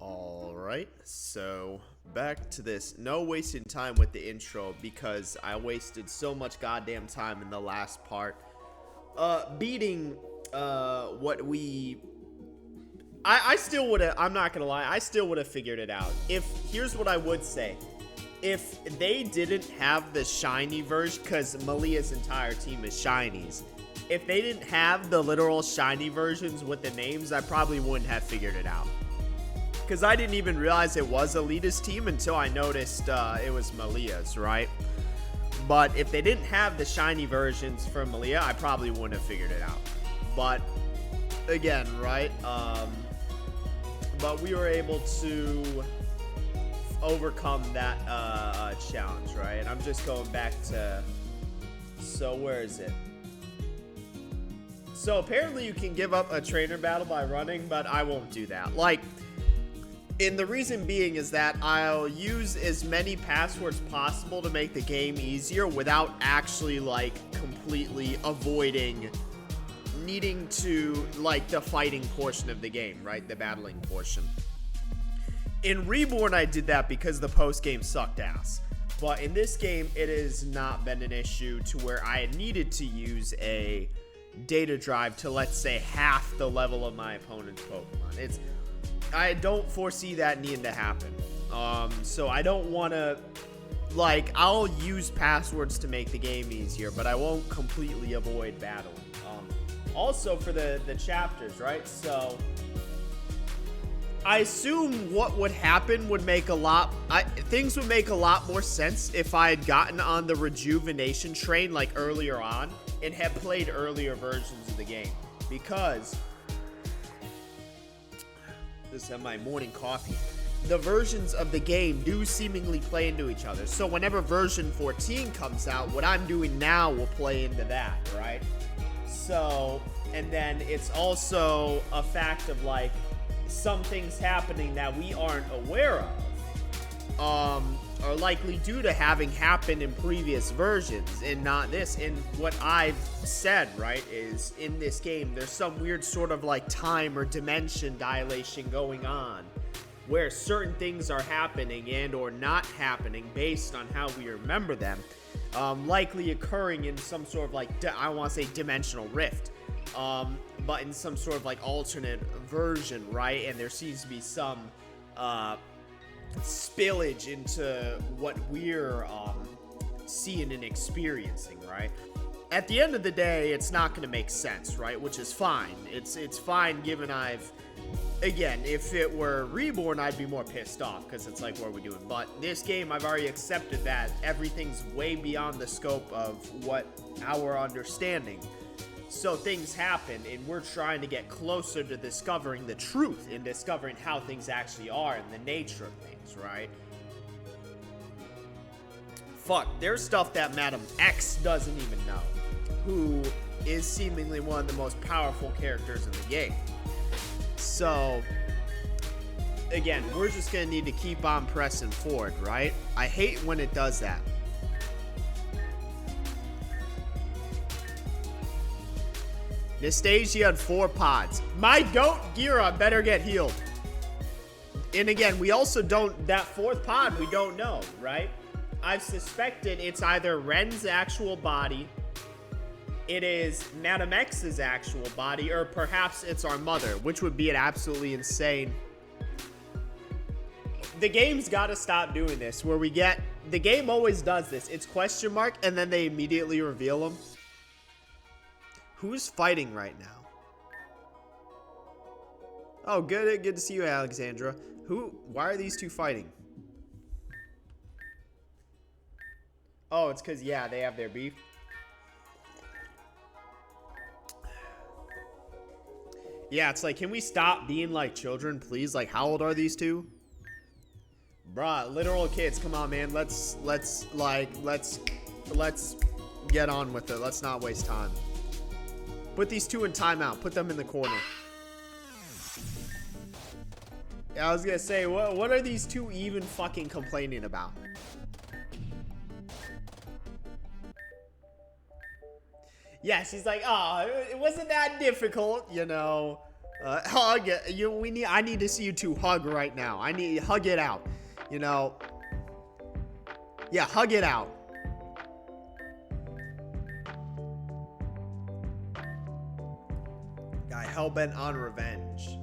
Alright, so back to this. No wasting time with the intro because I wasted so much goddamn time in the last part. Beating, what we... I still would've, I'm not gonna lie, I still would've figured it out. Here's what I would say. If they didn't have the shiny version, because Malia's entire team is shinies. If they didn't have the literal shiny versions with the names, I probably wouldn't have figured it out. Because I didn't even realize it was Alita's team until I noticed it was Malia's, right? But if they didn't have the shiny versions for Malia, I probably wouldn't have figured it out. But, again, right? But we were able to overcome that challenge, right? And I'm just going back to... So, where is it? So, apparently you can give up a trainer battle by running, but I won't do that. Like... And the reason being is that I'll use as many passwords possible to make the game easier without actually, like, completely avoiding needing to, like, the fighting portion of the game, right? The battling portion. In Reborn, I did that because the post-game sucked ass. But in this game, it has not been an issue to where I needed to use a data drive to, let's say, half the level of my opponent's Pokemon. I don't foresee that needing to happen. So I don't want to, like, I'll use passwords to make the game easier, but I won't completely avoid battling. Also for the chapters, right? So I assume what would happen would make things would make a lot more sense if I had gotten on the Rejuvenation train, like, earlier on and had played earlier versions of the game. Because... Just have my morning coffee. The versions of the game do seemingly play into each other. So whenever version 14 comes out, what I'm doing now will play into that, right? So, and then it's also a fact of, like, some things happening that we aren't aware of are likely due to having happened in previous versions and not this. And what I've said, right, is in this game, there's some weird sort of, like, time or dimension dilation going on where certain things are happening and or not happening based on how we remember them, likely occurring in some sort of, like, I want to say dimensional rift, but in some sort of, like, alternate version, right? And there seems to be some, spillage into what we're seeing and experiencing, right? At the end of the day, it's not going to make sense, right? Which is fine. It's fine given again, if it were Reborn, I'd be more pissed off because it's like, what are we doing? But this game, I've already accepted that everything's way beyond the scope of what our understanding. So things happen, and we're trying to get closer to discovering the truth and discovering how things actually are and the nature of things, right? Fuck, there's stuff that Madam X doesn't even know, who is seemingly one of the most powerful characters in the game. So, again, we're just gonna need to keep on pressing forward, right? I hate when it does that. Nastasia had 4 pods. My goat Gira better get healed. And again, we also don't, that 4th pod, we don't know, right? I've suspected it's either Ren's actual body, it is Madam X's actual body, or perhaps it's our mother, which would be an absolutely insane. The game's gotta stop doing this, where the game always does this. It's question mark, and then they immediately reveal them. Who's fighting right now? Oh, good to see you, Alexandra. Why are these two fighting? Oh, it's because, yeah, they have their beef. Yeah, it's like, can we stop being like children, please? Like, how old are these two? Bruh, literal kids, come on, man. Let's get on with it. Let's not waste time. Put these two in timeout. Put them in the corner. Yeah, I was gonna say, what are these two even fucking complaining about? Yeah, she's like, oh, it wasn't that difficult, you know. Hug it. I need to see you two hug right now. Hug it out. You know. Yeah, hug it out. Guy hellbent on revenge.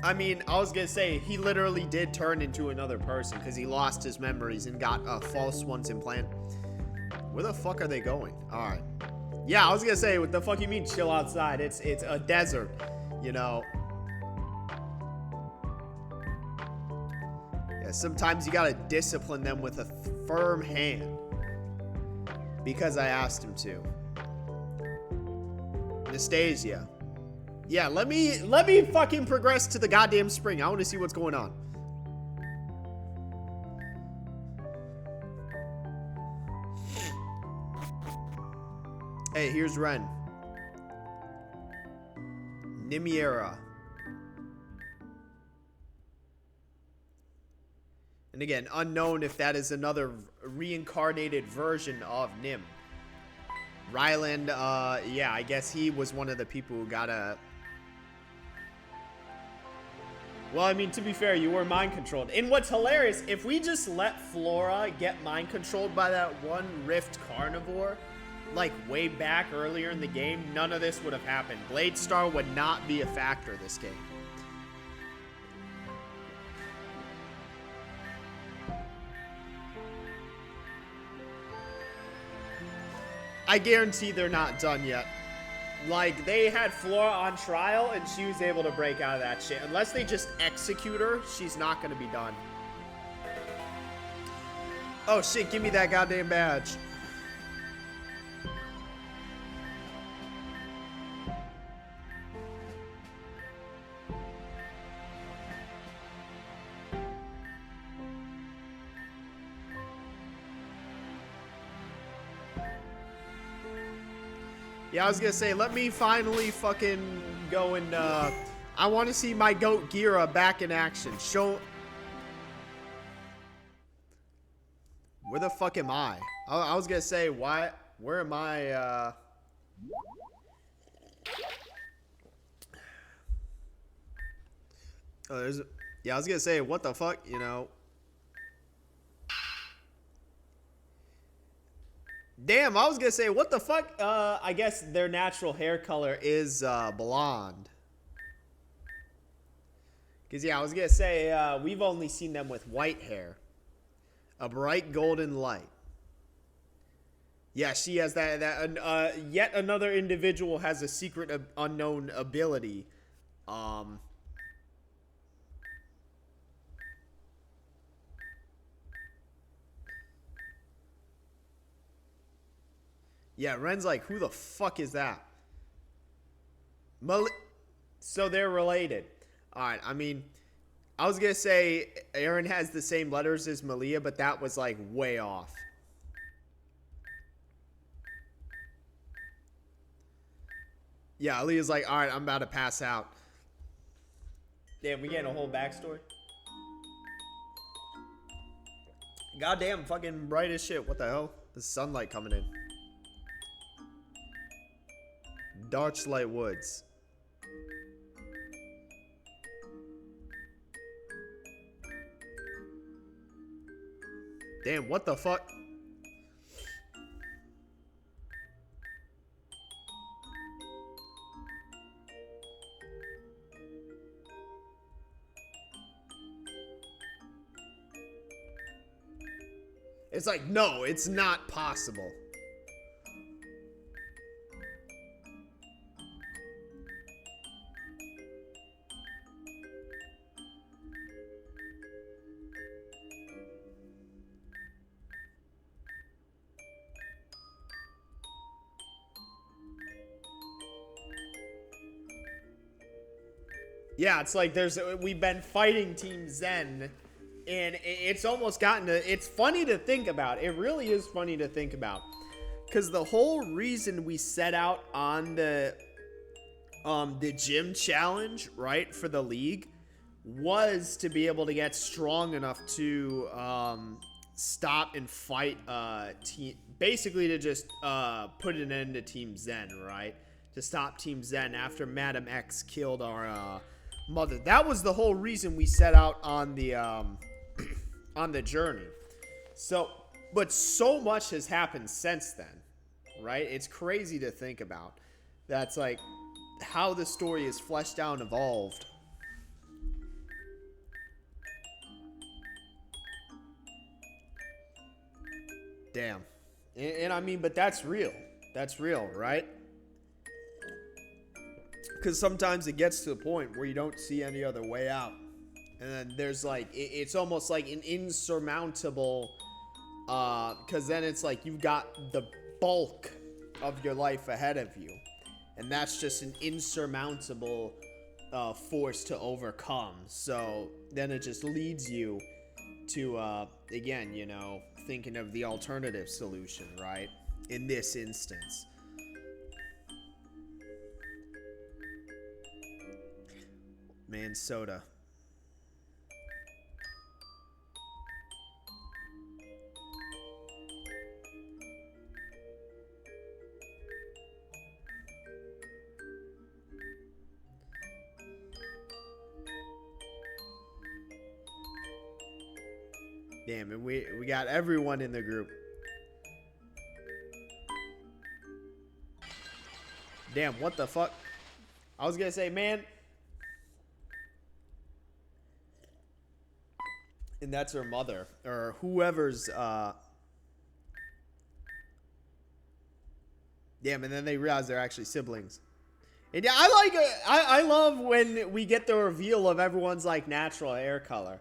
I mean, I was gonna say, he literally did turn into another person because he lost his memories and got false ones implanted. Where the fuck are they going? Alright. Yeah, I was gonna say, what the fuck you mean chill outside? It's a desert, you know. Yeah, sometimes you gotta discipline them with a firm hand. Because I asked him to. Anastasia. Yeah, let me fucking progress to the goddamn spring. I want to see what's going on. Hey, here's Ren. Nimiera. And again, unknown if that is another reincarnated version of Nim. Ryland, yeah, I guess he was one of the people who got a... Well, I mean, to be fair, you were mind controlled. And what's hilarious, if we just let Flora get mind controlled by that one Rift Carnivore, like way back earlier in the game, none of this would have happened. Blade Star would not be a factor this game. I guarantee they're not done yet. Like, they had Flora on trial, and she was able to break out of that shit. Unless they just execute her, she's not gonna be done. Oh shit, give me that goddamn badge. Yeah, I was gonna say, let me finally fucking go and, I want to see my goat Gira back in action. Show... Where the fuck am I? I was gonna say, why... Where am I, Oh, there's... Yeah, I was gonna say, what the fuck, you know... Damn, I was gonna say, what the fuck? I guess their natural hair color is blonde. Because, yeah, I was gonna say, we've only seen them with white hair. A bright golden light. Yeah, she has that yet another individual has a secret unknown ability. Yeah, Ren's like, who the fuck is that? So they're related. Alright, I mean, I was gonna say Aaron has the same letters as Malia, but that was like way off. Yeah, Aaliyah's like, alright, I'm about to pass out. Damn, we getting a whole backstory? Goddamn, fucking bright as shit. What the hell? The sunlight coming in. Darchlight Woods. Damn, what the fuck? It's like, no, it's not possible. Yeah, it's like we've been fighting Team Zen, and it's almost gotten to, it's funny to think about. It really is funny to think about. Because the whole reason we set out on the gym challenge, right, for the league, was to be able to get strong enough to stop and fight team, basically to just put an end to Team Zen, right? To stop Team Zen after Madam X killed our mother. That was the whole reason we set out on the on the journey. So, but so much has happened since then, right? It's crazy to think about. That's like how the story is fleshed out and evolved. Damn. And I mean, but that's real. That's real, right? Because sometimes it gets to the point where you don't see any other way out. And then there's like, it's almost like an insurmountable, because then it's like you've got the bulk of your life ahead of you. And that's just an insurmountable force to overcome. So then it just leads you to, again, you know, thinking of the alternative solution, right? In this instance. Man, soda. Damn, and we got everyone in the group. Damn, what the fuck? I was gonna say, man. And that's her mother, or whoever's, damn, and then they realize they're actually siblings. And yeah, I love when we get the reveal of everyone's, like, natural hair color.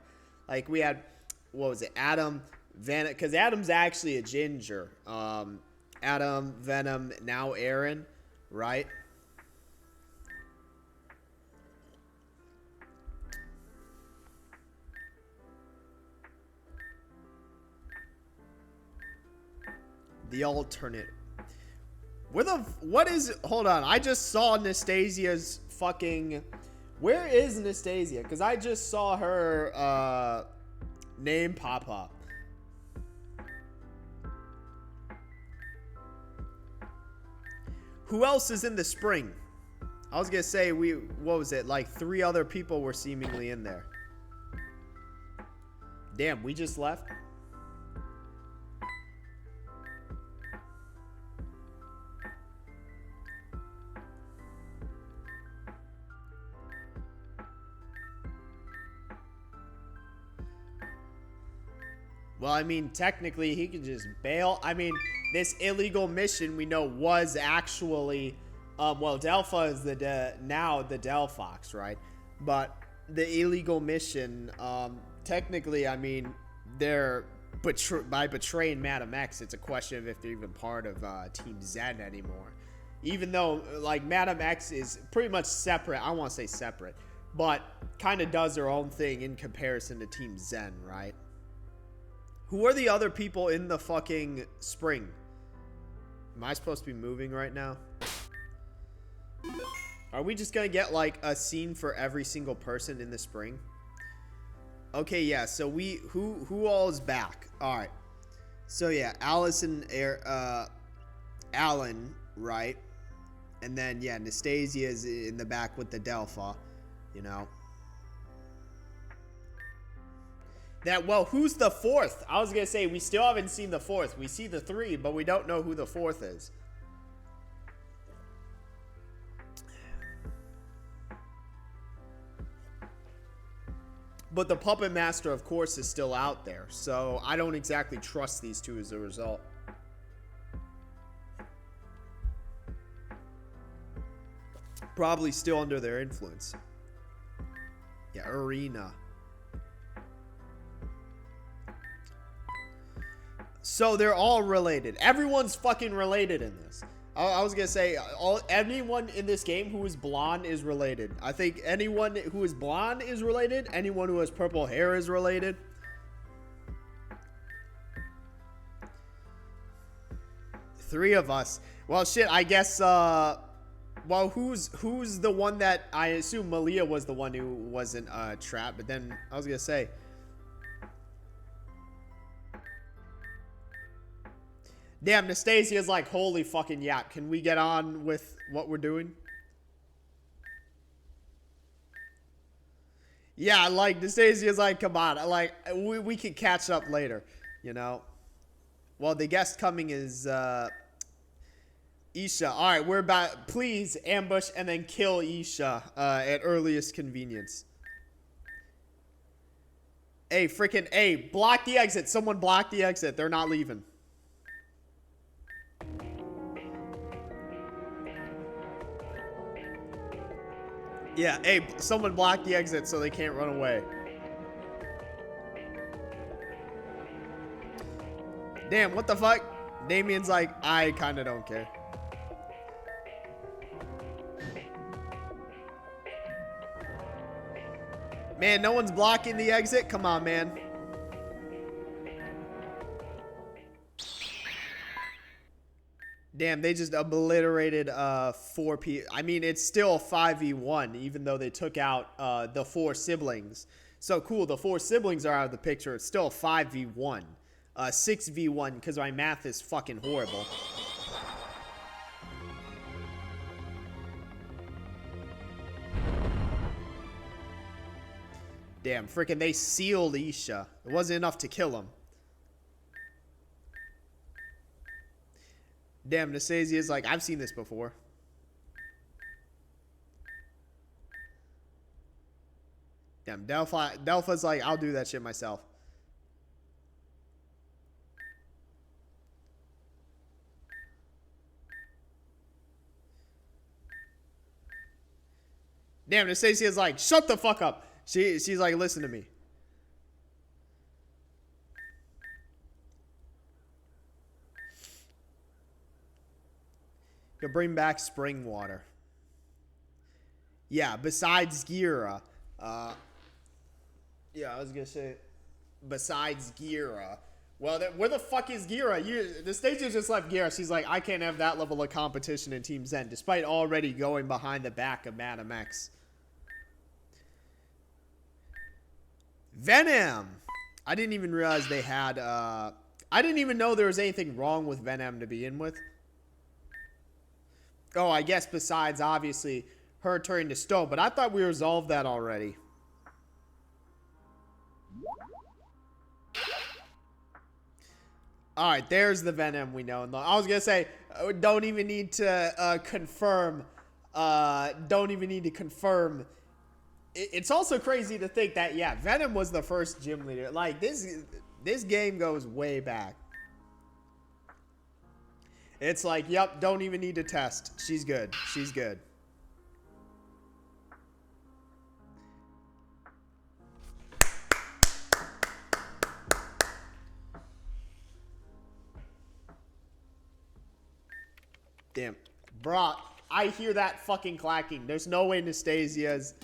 Like, we had, what was it, Adam, Venom, because Adam's actually a ginger. Adam, Venom, now Aaron, right? The alternate. What is, hold on, I just saw Nastasia's fucking, where is Nastasia? Because I just saw her, name pop up. Who else is in the spring? I was gonna say, what was it, like 3 other people were seemingly in there. Damn, we just left? Well, I mean, technically, he could just bail. I mean, this illegal mission we know was actually, well, Delpha is now the Delphox, right? But the illegal mission, technically, I mean, they're by betraying Madam X, it's a question of if they're even part of Team Zen anymore. Even though, like, Madam X is pretty much separate. I don't want to say separate, but kind of does her own thing in comparison to Team Zen, right? Who are the other people in the fucking spring? Am I supposed to be moving right now? Are we just gonna get like a scene for every single person in the spring? Okay, yeah, so who all is back? Alright. So yeah, Alan, right? And then yeah, Nastasia is in the back with the Delpha, you know. Well, who's the 4th? I was gonna say, we still haven't seen the 4th. We see the 3, but we don't know who the 4th is. But the Puppet Master, of course, is still out there. So I don't exactly trust these two as a result. Probably still under their influence. Yeah, Arena. So they're all related. Everyone's fucking related in this. I was gonna say, anyone in this game who is blonde is related. I think anyone who is blonde is related. Anyone who has purple hair is related. Three of us. Well, shit, I guess, well, who's the one that, I assume Malia was the one who wasn't trapped, but then I was gonna say, Damn, Nastasia's like, holy fucking yap. Can we get on with what we're doing? Yeah, like, Nastasia's like, come on. Like, we can catch up later, you know? Well, the guest coming is, Isha. Alright, we're about, please ambush and then kill Isha, at earliest convenience. Hey, freaking, hey, block the exit. Someone block the exit. They're not leaving. Yeah, hey, someone block the exit so they can't run away. Damn, what the fuck? Damien's like, I kinda don't care. Man, no one's blocking the exit? Come on, man. Damn, they just obliterated 4 people. I mean, it's still 5v1, even though they took out the 4 siblings. So cool, the 4 siblings are out of the picture. It's still 5v1. 6v1, because my math is fucking horrible. Damn, freaking they sealed Isha. It wasn't enough to kill him. Damn, Nastasia's like, I've seen this before. Damn, Delpha's like, I'll do that shit myself. Damn, Nastasia's like, shut the fuck up. She's like, listen to me. To bring back spring water. Yeah, besides Gira. Yeah, I was gonna say, besides Gira. Well, where the fuck is Gira? The stage just left Gira. She's like, I can't have that level of competition in Team Zen, despite already going behind the back of Madam X. Venom! I didn't even realize they had, I didn't even know there was anything wrong with Venom to begin with. Oh, I guess besides, obviously, her turning to stone. But I thought we resolved that already. Alright, there's the Venom we know. I was going to say, don't even need to confirm. Don't even need to confirm. It's also crazy to think that, yeah, Venom was the first gym leader. Like, this game goes way back. It's like, yep, don't even need to test. She's good. She's good. Damn. Bruh, I hear that fucking clacking. There's no way Nastasia's...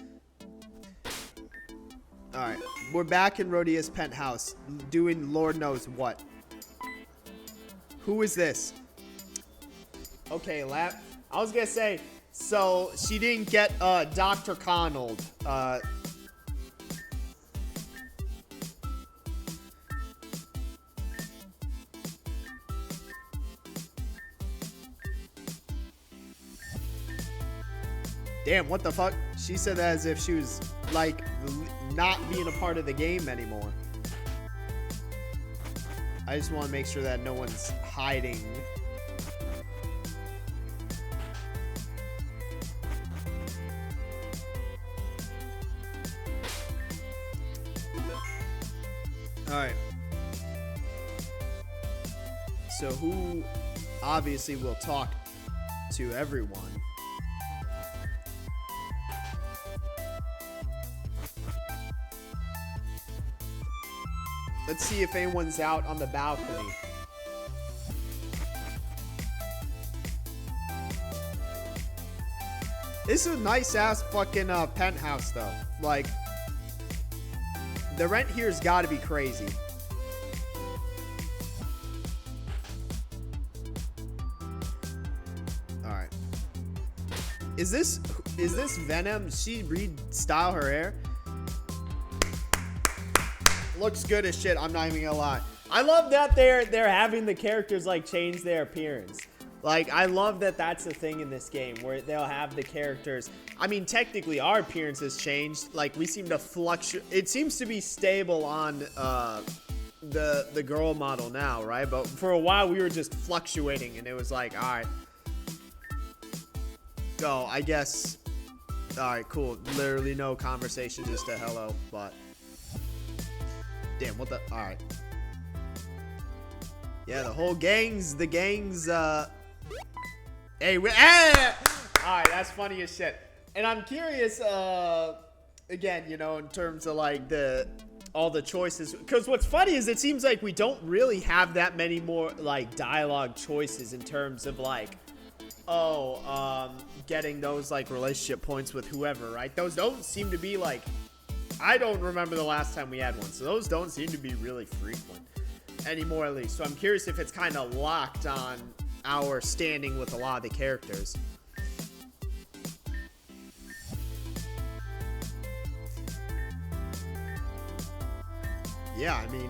Alright, we're back in Rhodia's penthouse, doing Lord knows what. Who is this? Okay, Lap. I was gonna say, so she didn't get Dr. Connell. Damn, what the fuck? She said that as if she was, like, not being a part of the game anymore. I just want to make sure that no one's hiding. Alright. So who obviously will talk to everyone? Let's see if anyone's out on the balcony. This is a nice ass fucking penthouse though. Like, the rent here's gotta be crazy. Alright. Is this Venom? She re-style her hair? Looks good as shit, I'm not even gonna lie. I love that they're having the characters like change their appearance. Like, I love that that's a thing in this game where they'll have the characters. I mean, technically our appearance has changed. Like, we seem to fluctuate. It seems to be stable on the girl model now, right? But for a while we were just fluctuating, and it was like, all right, go. I guess. All right, cool. Literally no conversation, just a hello. But damn, what the? All right. Yeah, the gang's. Hey, hey! Alright, that's funny as shit. And I'm curious, again, you know, in terms of like all the choices. Because what's funny is it seems like we don't really have that many more like dialogue choices in terms of like, getting those like relationship points with whoever, right? Those don't seem to be like, I don't remember the last time we had one. So those don't seem to be really frequent anymore, at least. So I'm curious if it's kind of locked on our standing with a lot of the characters. Yeah, I mean,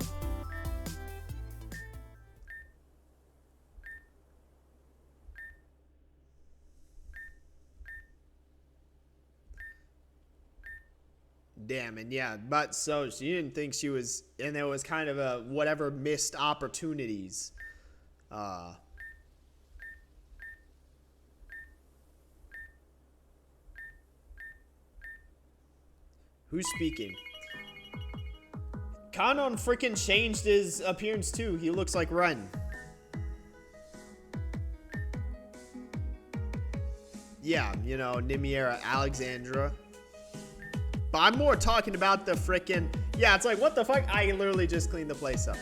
damn, and yeah, but so she didn't think she was, and there was kind of a whatever missed opportunities. Who's speaking? Kanon freaking changed his appearance too. He looks like Ren. Yeah, you know, Nimiera Alexandra. But I'm more talking about the freaking... Yeah, it's like, what the fuck? I literally just cleaned the place up.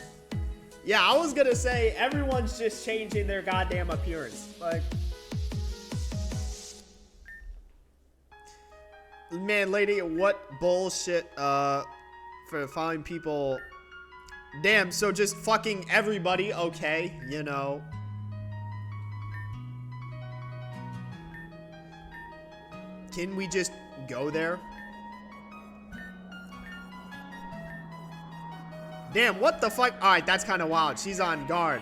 Yeah, I was gonna say, everyone's just changing their goddamn appearance. Like... Man, lady, what bullshit, for following people. Damn, so just fucking everybody, okay, you know. Can we just go there? Damn, what the fuck? Alright, that's kind of wild. She's on guard.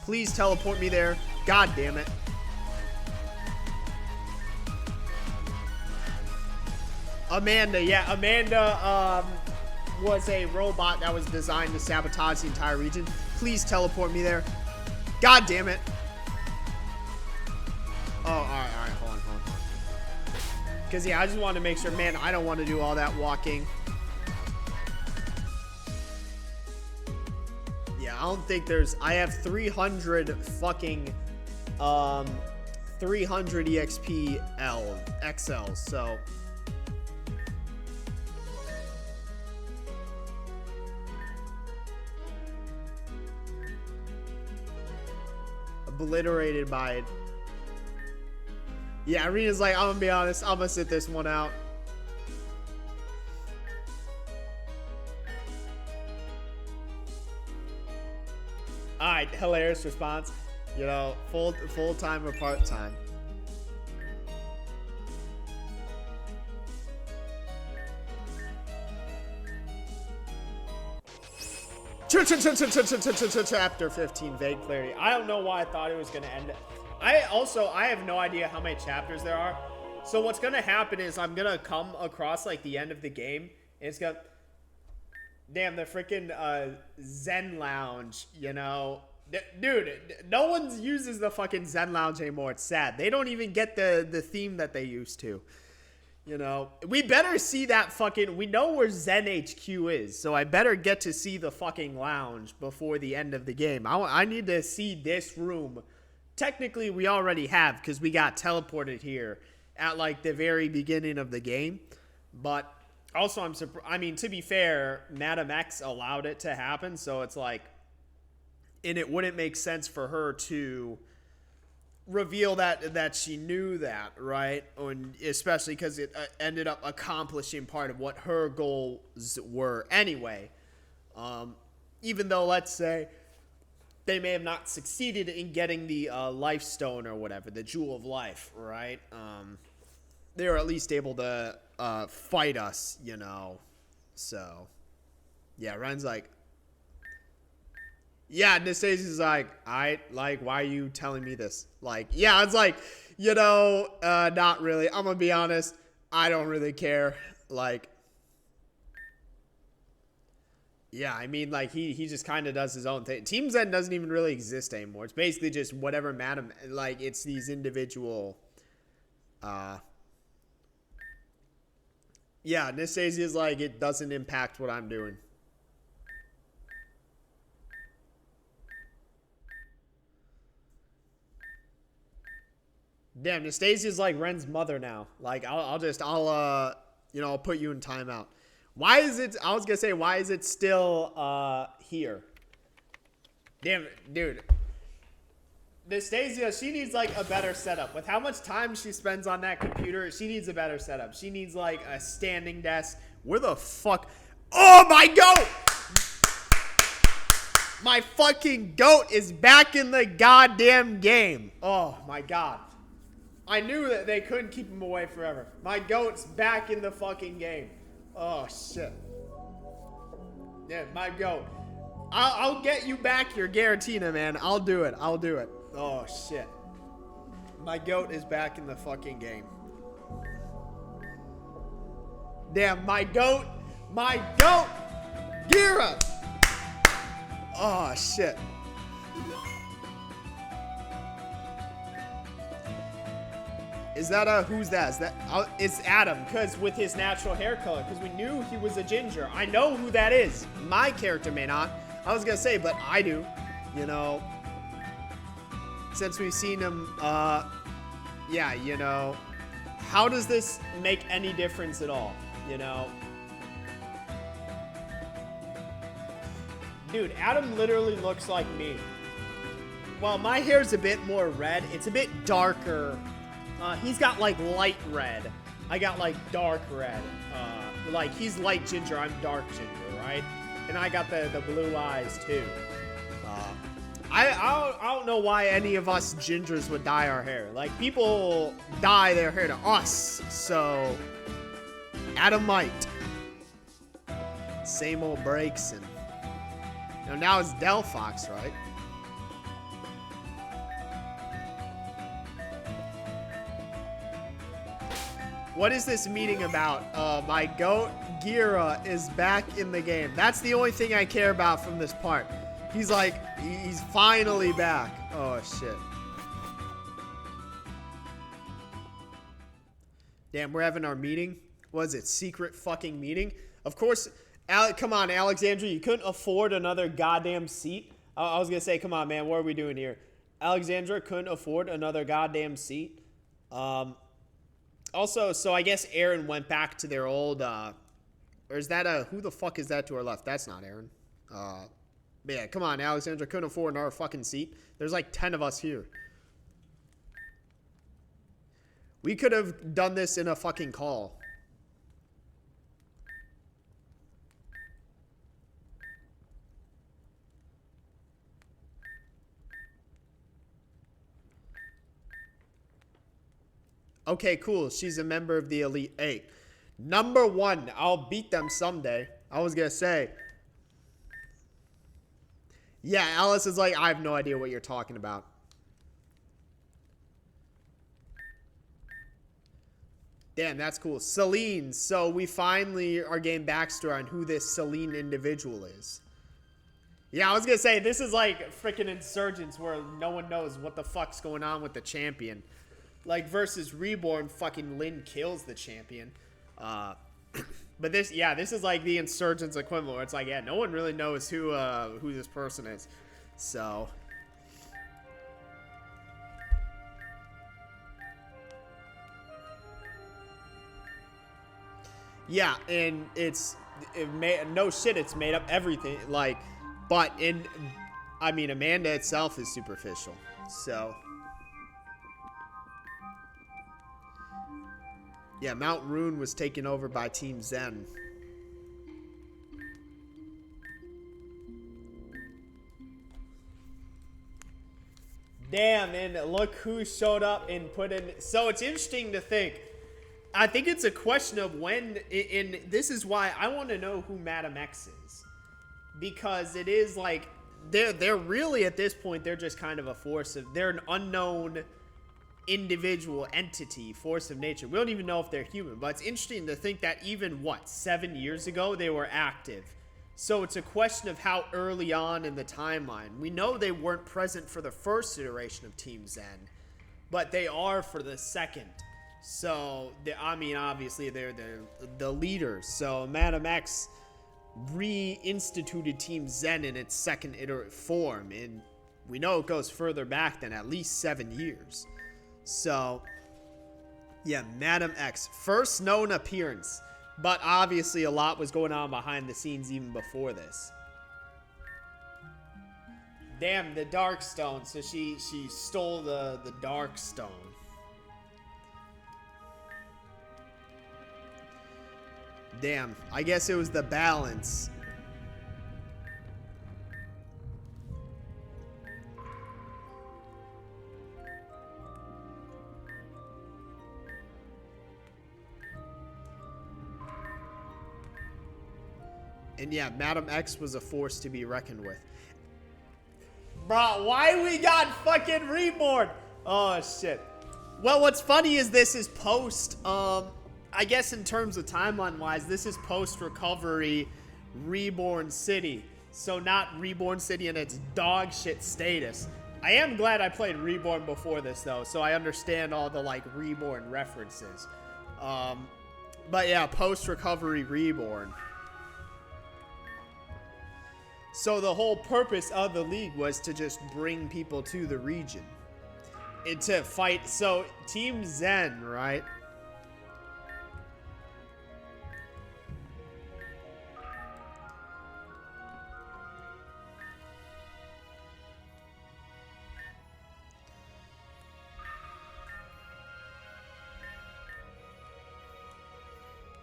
Please teleport me there. God damn it. Amanda, yeah, Amanda was a robot that was designed to sabotage the entire region. Please teleport me there. God damn it. Oh, alright, hold on. Because, yeah, I just wanted to make sure, man, I don't want to do all that walking. Yeah, I don't think there's, I have 300 fucking, 300 EXP XL, so... Obliterated by it. Yeah, Arena's like, I'm gonna be honest, I'm gonna sit this one out. Alright, hilarious response. You know, full-time or part-time. Chapter 15, Vague Clarity. I don't know why I thought it was going to end. I have no idea how many chapters there are. So what's going to happen is I'm going to come across like the end of the game. And it's going to... Damn, the freaking Zen Lounge, you know. Dude, no one uses the fucking Zen Lounge anymore. It's sad. They don't even get the theme that they used to. You know, we better see that fucking... We know where Zen HQ is, so I better get to see the fucking lounge before the end of the game. I need to see this room. Technically, we already have, because we got teleported here at, like, the very beginning of the game. But also, I'm surprised... I mean, to be fair, Madam X allowed it to happen, so it's like... And it wouldn't make sense for her to... reveal that she knew that, right? And especially because it ended up accomplishing part of what her goals were anyway. Even though, let's say, they may have not succeeded in getting the life stone or whatever, the jewel of life, right? They were at least able to fight us, you know. So, yeah, Ren's like, Yeah, Nastasia's like, why are you telling me this? Like, yeah, it's like, you know, not really. I'm gonna be honest. I don't really care. Like, yeah, I mean, like, he just kind of does his own thing. Team Zen doesn't even really exist anymore. It's basically just whatever Madam, like, it's these individual, yeah, Nastasia's like, it doesn't impact what I'm doing. Damn, Nastasia's like Ren's mother now. Like, you know, I'll put you in timeout. Why is it, I was gonna say, why is it still, here? Damn, dude. Nastasia, she needs, like, a better setup. With how much time she spends on that computer, she needs a better setup. She needs, like, a standing desk. Where the fuck? Oh, my goat! My fucking goat is back in the goddamn game. Oh, my God. I knew that they couldn't keep him away forever. My goat's back in the fucking game. Oh, shit. Yeah, my goat. I'll get you back your Garatina, man. I'll do it. I'll do it. Oh, shit. My goat is back in the fucking game. Damn, my goat. My goat. Gira. Oh, shit. Is that who's that? Is that, it's Adam, because with his natural hair color, because we knew he was a ginger. I know who that is. My character may not. I was going to say, but I do. You know, since we've seen him, yeah, you know, how does this make any difference at all? You know? Dude, Adam literally looks like me. Well, my hair's a bit more red. It's a bit darker. He's got, like, light red. I got, like, dark red. Like, he's light ginger. I'm dark ginger, right? And I got the blue eyes, too. I don't know why any of us gingers would dye our hair. Like, people dye their hair to us. So, Adam might. Same old breaks. And, you know, now it's Delphox, right? What is this meeting about? My goat, Gira, is back in the game. That's the only thing I care about from this part. He's like, he's finally back. Oh, shit. Damn, we're having our meeting. What is it? Secret fucking meeting? Of course, come on, Alexandria. You couldn't afford another goddamn seat. I was going to say, come on, man. What are we doing here? Alexandria couldn't afford another goddamn seat. Also, so I guess Aaron went back to their old, or is that who the fuck is that to our left? That's not Aaron. But yeah, come on, Alexandra couldn't afford another fucking seat. There's like 10 of us here. We could have done this in a fucking call. Okay, cool. She's a member of the Elite 8. Number 1. I'll beat them someday. I was going to say. Yeah, Alice is like, I have no idea what you're talking about. Damn, that's cool. Celine. So we finally are getting backstory on who this Celine individual is. Yeah, I was going to say, this is like freaking Insurgents where no one knows what the fuck's going on with the champion. Like, versus Reborn, fucking Lynn kills the champion. But this, yeah, this is like the Insurgents equivalent where it's like, yeah, no one really knows who this person is. So. Yeah, and no shit, it's made up everything. Like, but I mean, Amanda itself is superficial. So. Yeah, Mount Rune was taken over by Team Zen. Damn, and look who showed up and put in. So it's interesting to think. I think it's a question of when, and this is why I want to know who Madam X is. Because it is like, they're really at this point they're just kind of a force of they're an unknown individual entity, force of nature. We don't even know if they're human, but it's interesting to think that even 7 years ago they were active. So it's a question of how early on in the timeline. We know they weren't present for the first iteration of Team Zen, but they are for the second. So I mean, obviously they're the leaders. So Madam X reinstituted Team Zen in its second form, and we know it goes further back than at least 7 years. So, yeah, Madam X, first known appearance, but obviously a lot was going on behind the scenes even before this. Damn, the Dark Stone. So she stole the Dark Stone. Damn, I guess it was the balance. And yeah, Madam X was a force to be reckoned with. Bro, why we got fucking reborn? Oh, shit. Well, what's funny is this is post, I guess in terms of timeline-wise, this is post-recovery Reborn City. So not Reborn City in its dog shit status. I am glad I played Reborn before this, though, so I understand all the, like, Reborn references. But yeah, post-recovery Reborn. So the whole purpose of the league was to just bring people to the region. And to fight, so Team Zen, right?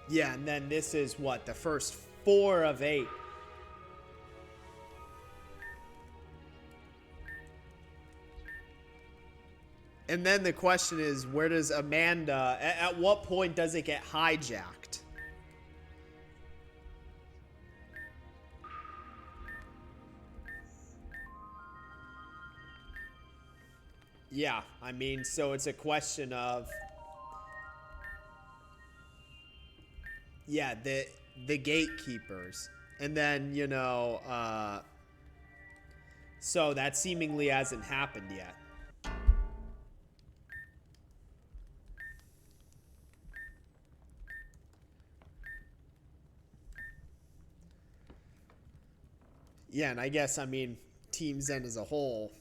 Yeah, and then this is what, the first 4 of 8. And then the question is, where does Amanda, at what point does it get hijacked? Yeah, I mean, so it's a question of, yeah, the gatekeepers. And then, you know, so that seemingly hasn't happened yet. Yeah, and I guess, I mean, Team Zen as a whole,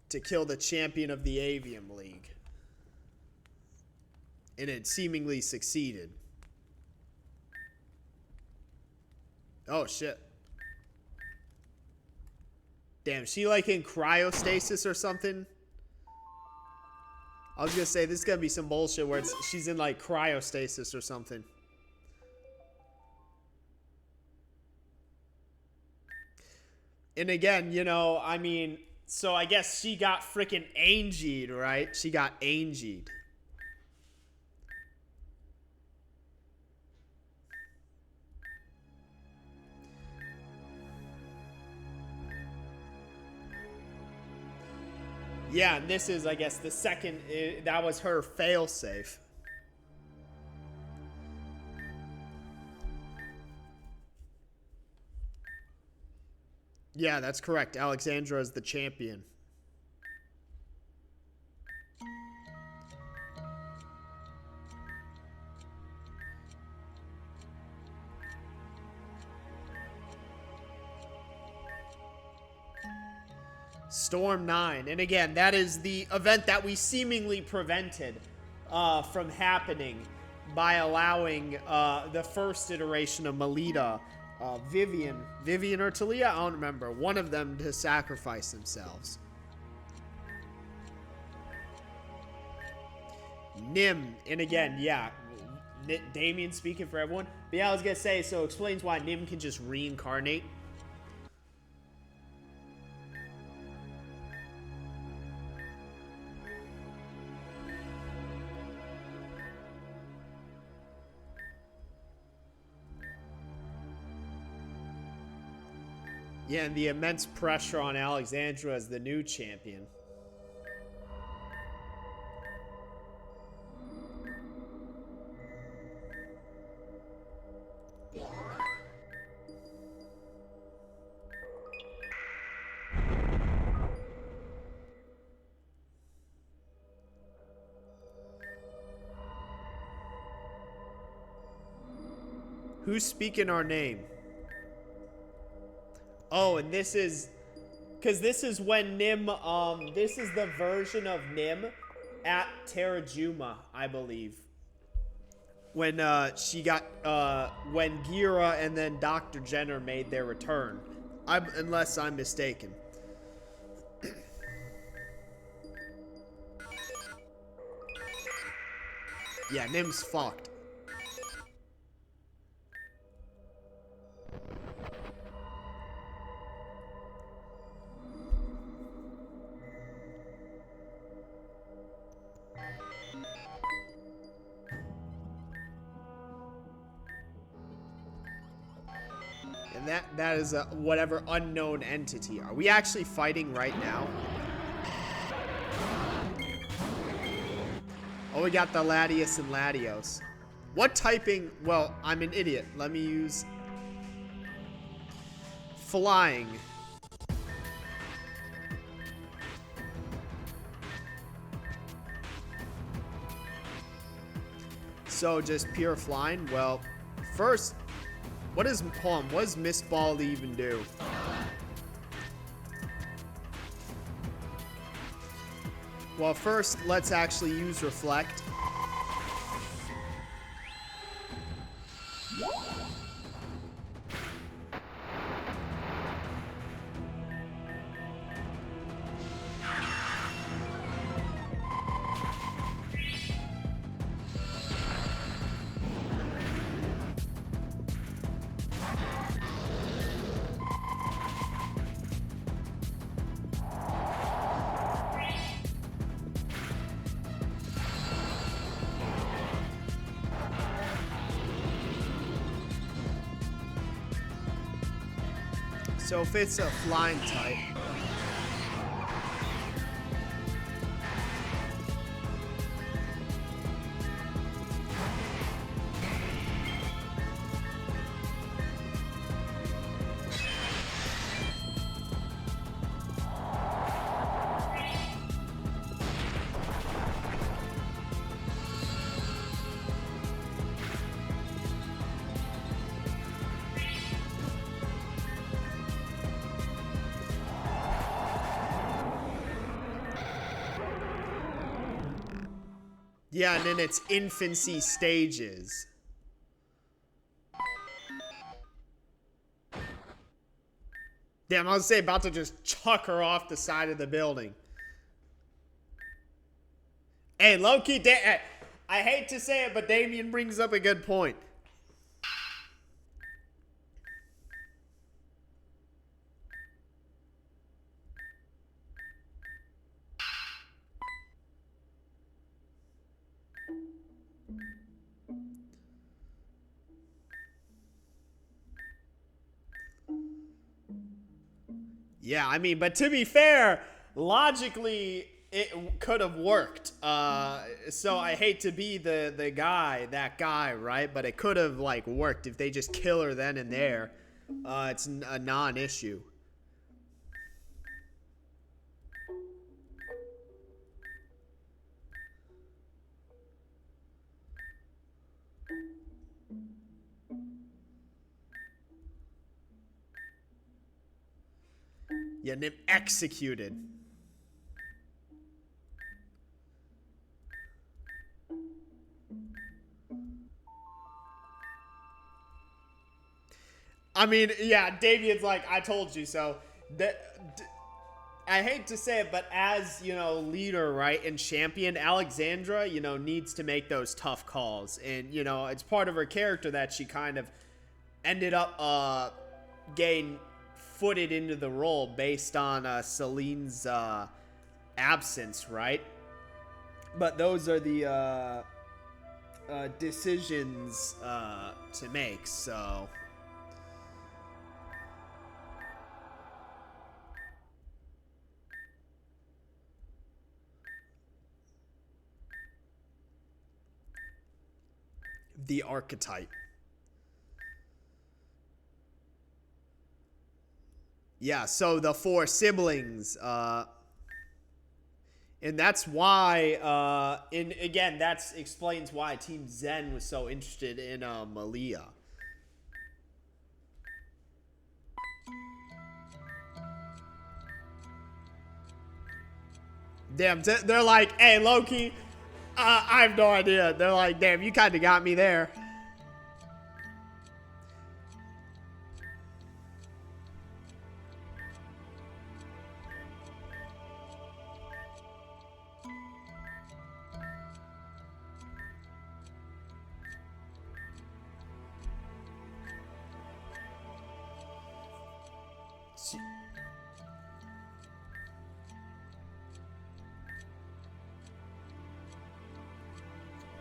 to kill the champion of the Avium League. And it seemingly succeeded. Oh, shit. Damn, she like in cryostasis or something? I was gonna say, this is gonna be some bullshit where she's in like cryostasis or something. And again, you know, I mean, so I guess she got freaking Angied, right? She got Angied. Yeah, and this is, I guess, the second, that was her failsafe. Yeah, that's correct. Alexandra is the champion. Storm 9. And again, that is the event that we seemingly prevented from happening by allowing the first iteration of Melita, Vivian or Talia, I don't remember, one of them to sacrifice themselves. Nim, and again, yeah, Damien speaking for everyone. But yeah, I was gonna say, so explains why Nim can just reincarnate. Yeah, and the immense pressure on Alexandra as the new champion. Who's speaking our name? Oh, and this is... Because this is when Nim, this is the version of Nim at Terrajuma, I believe. When, she got, when Gira and then Dr. Jenner made their return. Unless I'm mistaken. Yeah, Nim's fucked. And that is a whatever unknown entity. Are we actually fighting right now? Oh, we got the Latios and Latios. What typing? Well, I'm an idiot. Let me use flying. So just pure flying. Well, first, what does Miss Ball even do? Well, first, let's actually use Reflect. So if it's a flying type. Yeah, and in its infancy stages. Damn, I was about to just chuck her off the side of the building. Hey, low-key, I hate to say it, but Damien brings up a good point. Yeah, I mean, but to be fair, logically, it could have worked. So I hate to be that guy, right? But it could have, like, worked if they just kill her then and there. It's a non-issue. Yeah, Nim executed. I mean, yeah, Davian's like, I told you so. I hate to say it, but as, you know, leader, right, and champion, Alexandra, you know, needs to make those tough calls. And, you know, it's part of her character that she kind of ended up getting footed into the role based on Celine's absence, right? But those are the decisions to make, so... The archetype. Yeah, so the 4 siblings, and that's why, and again, that explains why Team Zen was so interested in Malia. Damn, they're like, hey, Loki, I have no idea. They're like, damn, you kind of got me there.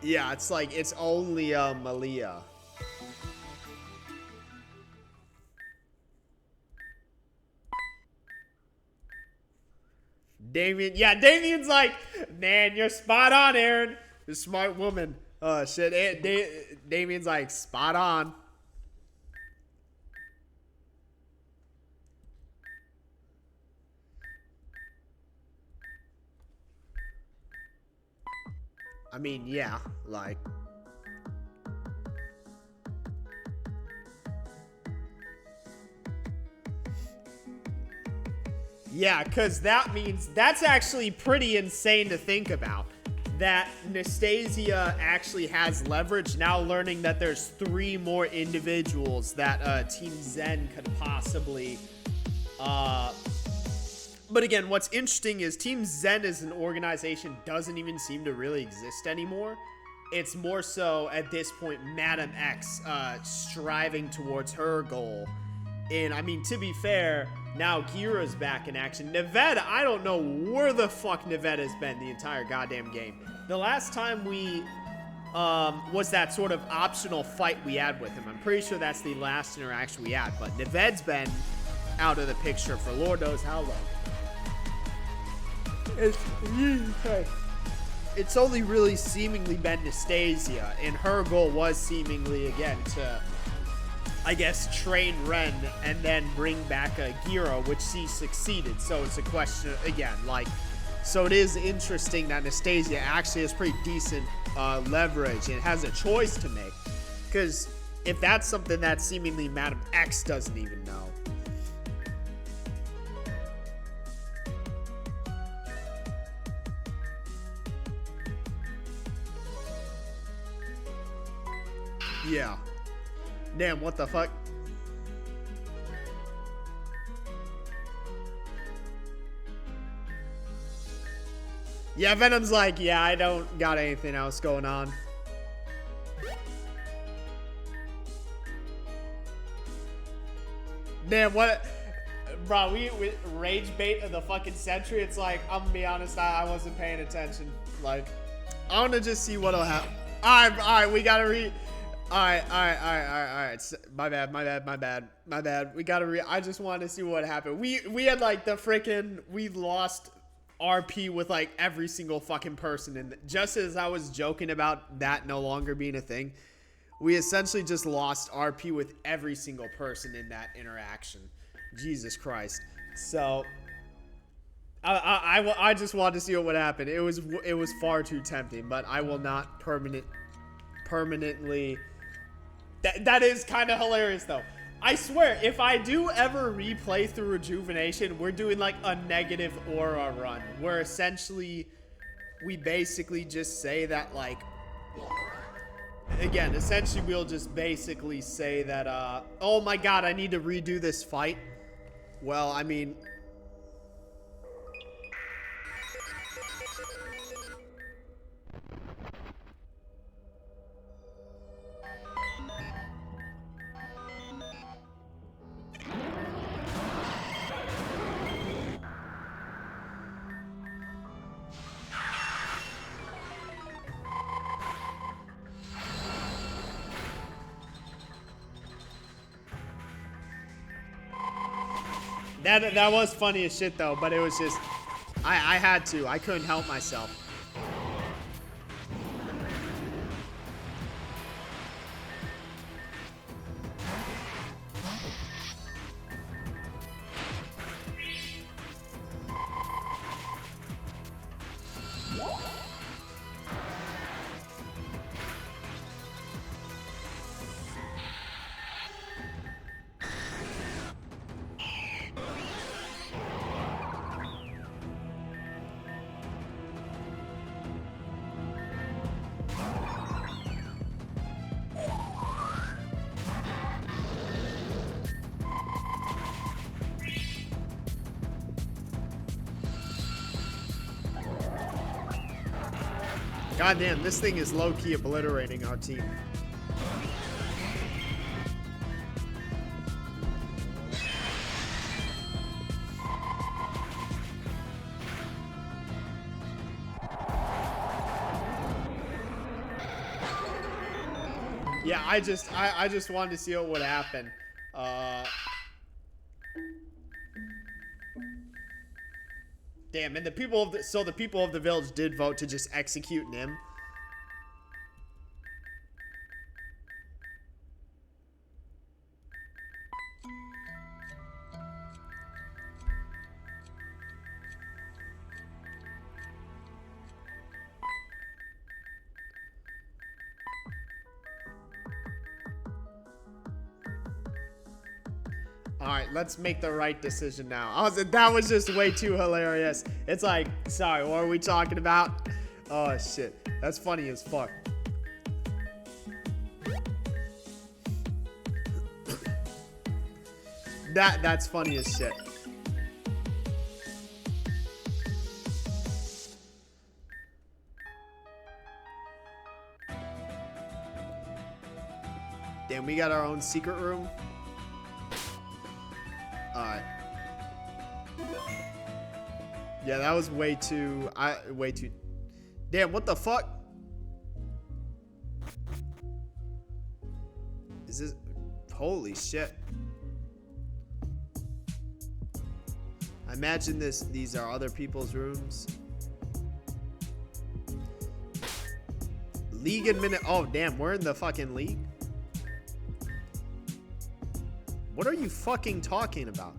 Yeah, it's like, it's only Malia. Damien, yeah, Damien's like, man, you're spot on, Aaron. You're a smart woman. Oh, shit. Damien's like, spot on. I mean, yeah, like. Yeah, because that means, that's actually pretty insane to think about. That Nastasia actually has leverage, now learning that there's 3 more individuals that Team Zen could possibly... But again, what's interesting is Team Zen as an organization doesn't even seem to really exist anymore. It's more so, at this point, Madam X striving towards her goal. And, I mean, to be fair, now Gira's back in action. Nevada, I don't know where the fuck Nevada has been the entire goddamn game. The last time we... was that sort of optional fight we had with him. I'm pretty sure that's the last interaction we had. But Nevada's been out of the picture for Lord knows how long. It's only really seemingly been Nastasia, and her goal was seemingly, again, to, I guess, train Ren and then bring back a Gira, which she succeeded. So it's a question, again, like, so it is interesting that Nastasia actually has pretty decent leverage and has a choice to make. Because if that's something that seemingly Madam X doesn't even know. Yeah. Damn, what the fuck? Yeah, Venom's like, yeah, I don't got anything else going on. Damn, what? Bro, we rage bait of the fucking century. It's like, I'm gonna be honest, I wasn't paying attention. Like, I wanna just see what'll happen. Alright, we gotta read. Alright. My bad. We gotta I just wanted to see what happened. We had like the freaking, we lost RP with like every single fucking person. And just as I was joking about that no longer being a thing, we essentially just lost RP with every single person in that interaction. Jesus Christ. So, I just wanted to see what would happen. It was far too tempting, but I will not permanently... That is kind of hilarious, though. I swear, if I do ever replay through Rejuvenation, we're doing like a negative aura run, where essentially we basically just say that, like, again, essentially we'll just basically say that, oh my god, I need to redo this fight. Well, I mean... That was funny as shit, though, but it was just... I had to. I couldn't help myself. Goddamn, this thing is low-key obliterating our team. Yeah, I just wanted to see what would happen. Damn, and the people of the people of the village did vote to just execute Nim. Alright, let's make the right decision now. That was just way too hilarious. It's like, sorry, what are we talking about? Oh, shit. That's funny as fuck. That's funny as shit. Damn, we got our own secret room. Alright. Yeah, that was way too... Damn, what the fuck? Is this... Holy shit. I imagine these are other people's rooms. League admin... Oh, damn, we're in the fucking league? What are you fucking talking about?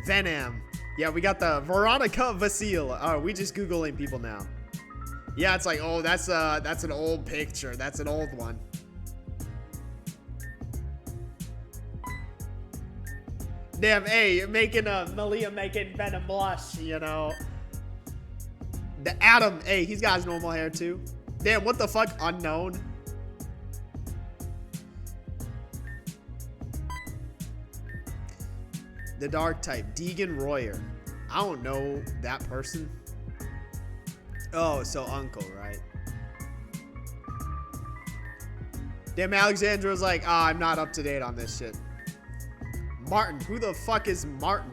Venom. Yeah, we got the Veronica Vasile. Oh, we just Googling people now. Yeah, it's like, oh, that's an old picture. That's an old one. Damn, hey, Malia making Venom blush, you know. The Adam, hey, he's got his normal hair too. Damn, what the fuck? Unknown. The dark type, Deegan Royer. I don't know that person. Oh, so uncle, right? Damn, Alexandra was like, ah, I'm not up to date on this shit. Martin, who the fuck is Martin?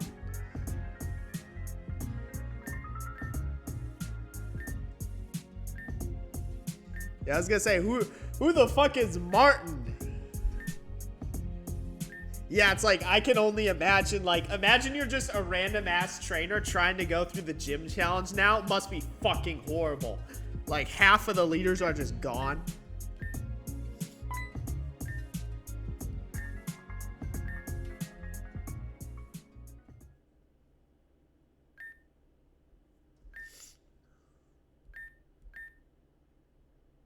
Yeah, I was gonna say, who the fuck is Martin? Yeah, it's like, I can only imagine, like, imagine you're just a random ass trainer trying to go through the gym challenge now. It must be fucking horrible. Like, half of the leaders are just gone.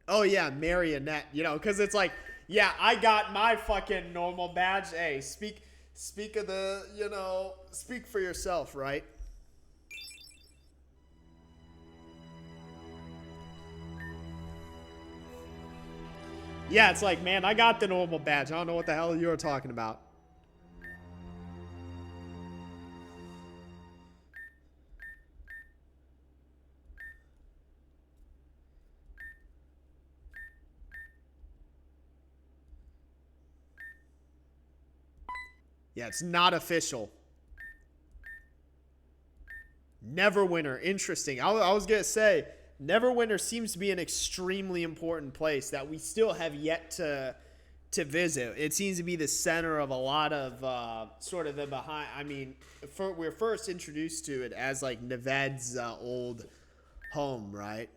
Oh yeah, marionette, you know, because it's like, yeah, I got my fucking normal badge. Hey, speak of the, you know, speak for yourself, right? Yeah, it's like, man, I got the normal badge. I don't know what the hell you're talking about. Yeah, it's not official. Neverwinter, interesting. I was gonna say, Neverwinter seems to be an extremely important place that we still have yet to visit. It seems to be the center of a lot of sort of the behind. I mean, we're first introduced to it as like Neved's old home, right?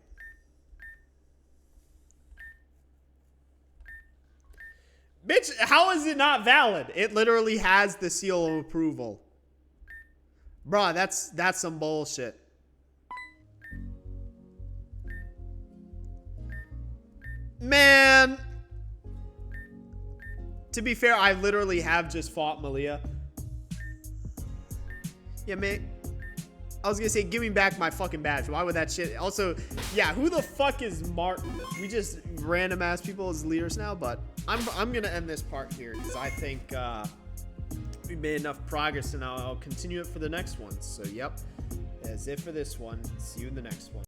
Bitch, how is it not valid? It literally has the seal of approval. Bruh, that's some bullshit. Man. To be fair, I literally have just fought Malia. Yeah, mate. I was gonna say, give me back my fucking badge. Why would that shit? Also, yeah, who the fuck is Martin? We just random ass people as leaders now, but I'm gonna end this part here because I think we made enough progress, and I'll continue it for the next one. So, yep, that's it for this one. See you in the next one.